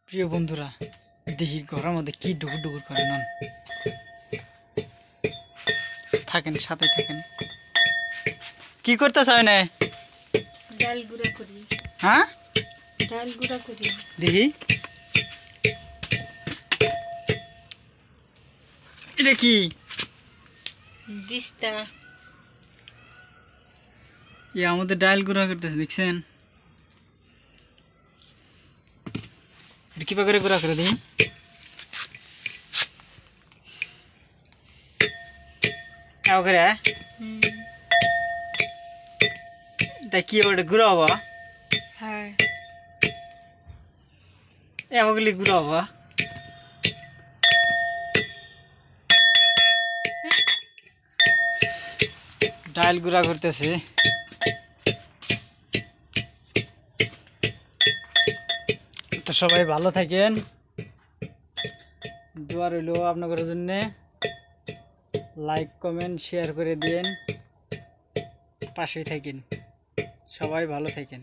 প্রিয় বন্ধুরা, দেখি ঘরের মধ্যে কি ডুকুর ডুকুর করে নন। থাকেন, সাথে থাকেন। কি করতে চাই না? ডাল গুঁড়া করি। হ্যাঁ, ডাল গুঁড়া করি। দেখি এটা কি? দিস্তা। আমাদের ডাল গুঁড়া করতেছে, দেখছেন? এটা কি করে গুঁড়া করে দিই? করে তাই কি ওটা গুঁড়া হবা? হ্যাঁ, এমগলি গুঁড়া হবা। ডাল গুঁড়া করতেছে। তো সবাই ভালো থাকেন, দোয়া রইল আপনাদের জন্য। লাইক কমেন্ট শেয়ার করে দিন, পাশেই থাকেন। সবাই ভালো থাকেন।